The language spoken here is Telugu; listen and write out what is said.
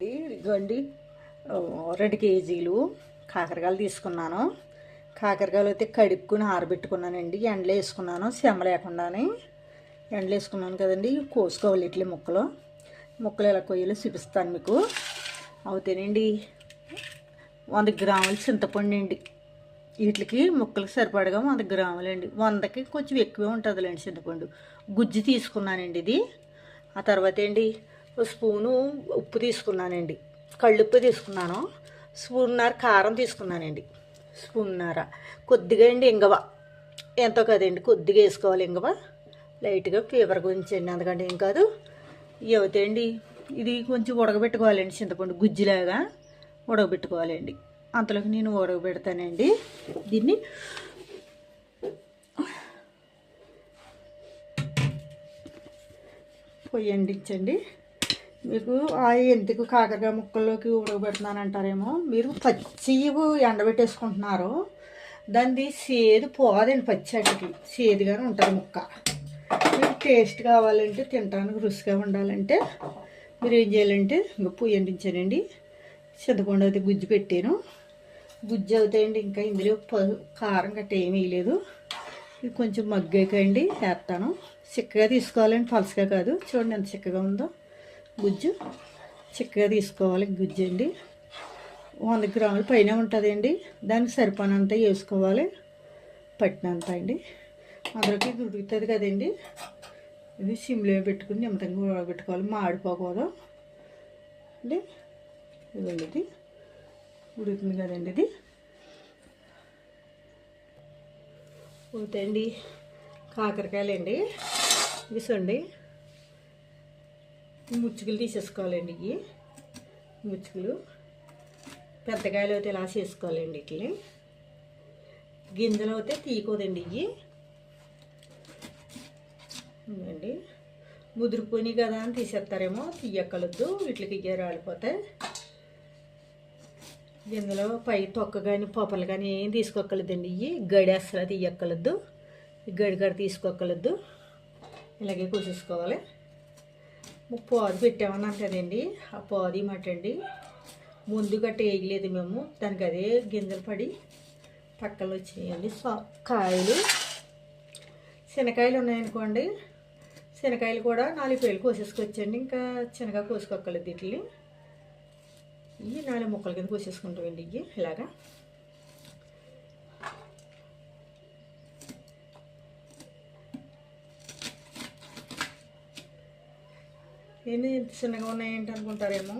ఇదిగోండి 2 కేజీలు కాకరకాయలు తీసుకున్నాను. కాకరకాయలు అయితే కడుక్కుని ఆరబెట్టుకున్నానండి. ఎండలో వేసుకున్నాను చెమ్మ లేకుండానే. ఎండలో వేసుకున్నాను కదండి. కోసుకోవాలి ఇట్లే ముక్కలు ఎలా కొయ్యాలో చూపిస్తాను మీకు. అవుతానండి 100 గ్రాములు చింతపండు అండి. వీటికి ముక్కలకు సరిపడగా 100 గ్రాములండి. 100కి కొంచెం ఎక్కువే ఉంటుందిలేండి చింతపండు. గుజ్జు తీసుకున్నానండి ఇది. ఆ తర్వాత ఏంటి స్పూను ఉప్పు తీసుకున్నానండి. కళ్ళుప్పు తీసుకున్నాను. స్పూన్నర కారం తీసుకున్నానండి. స్పూన్నర కొద్దిగా అండి ఇంగవ ఎంతో కదండి కొద్దిగా వేసుకోవాలి. ఇంగవ లైట్గా ఫీవర్ గురించి అండి, అందుకంటే ఏం కాదు. ఇవి అవుతాయండి. ఇది కొంచెం ఉడకబెట్టుకోవాలండి. చింతపండు గుజ్జులాగా ఉడకబెట్టుకోవాలండి. అంతలోకి నేను ఉడకబెడతానండి. దీన్ని పొయ్యి అంటించండి. మీకు ఎందుకు కాకరకాయ ముక్కల్లోకి ఉడకబెడుతున్నానంటారేమో. మీరు పచ్చి ఎండబెట్టేసుకుంటున్నారు. దాన్ని సేదు పోదండి. పచ్చడికి సేదుగానే ఉంటుంది ముక్క. మీకు టేస్ట్ కావాలంటే, తినడానికి రుచిగా ఉండాలంటే మీరు ఏం చేయాలంటే ఇంకా పొయ్యి అంటించానండి. చింతపండు అయితే గుజ్జు పెట్టాను. గుజ్జు అవుతాయండి. ఇంకా ఇందులో కారం గట్ట ఏమీ వేయలేదు. ఇది కొంచెం మగ్గాకండి వేస్తాను. చిక్కగా తీసుకోవాలండి, పలసగా కాదు. చూడండి ఎంత చిక్కగా ఉందో గుజ్జు. చిక్కగా తీసుకోవాలి గుజ్జు అండి. 100 గ్రాముల పైన ఉంటుందండి. దానికి సరిపడినంత వేసుకోవాలి, పట్టినంత అండి. అందులోకి ఉడుకుతుంది కదండి. ఇది సిమ్లో పెట్టుకుని నిమ్మతంగా పెట్టుకోవాలి, మాడిపోకూడదు అండి. ఇదండి ఇది ఉడుకుతుంది కదండి. ఇది అవుతాయండి కాకరకాయలండి. ఇసండి ముచ్చుకులు తీసేసుకోవాలండి. ఇవి ముచ్చుకులు పెద్దకాయలు అయితే ఇలా చేసుకోవాలండి. ఇట్లా గింజలు అయితే తీయకూడదండి. ఇవి అండి ముదిరిపోయినాయి కదా అని తీసేస్తారేమో. తీయక్కలొద్దు, వీటికి ఇయ్య రాలిపోతాయి. గింజలో పై తొక్క కానీ పొప్పలు కానీ ఏం తీసుకోక్కర్లేదండి. ఇవి గడి అసలు తీయక్కలొద్దు, ఈ గడి తీసుకోక్కర్లేదు. ఇలాగే కోసేసుకోవాలి. పాదు పెట్టామన్నాను కదండి. ఆ పాదు మటండి ముందు గట్ట వేయలేదు మేము. దానికి అదే గింజలు పడి పక్కన వచ్చేయండి. కాయలు శనకాయలు ఉన్నాయనుకోండి, శనకాయలు కూడా 4 పేలు కోసేసుకొచ్చండి. ఇంకా చిన్నగా కోసుకోక్కర్లేదు. వీటిని ఇవి 4 ముక్కల కింద కోసేసుకుంటామండి. ఇవి ఇలాగా ఏంటి ఇంత చిన్నగా ఉన్నాయేంటి అనుకుంటారేమో.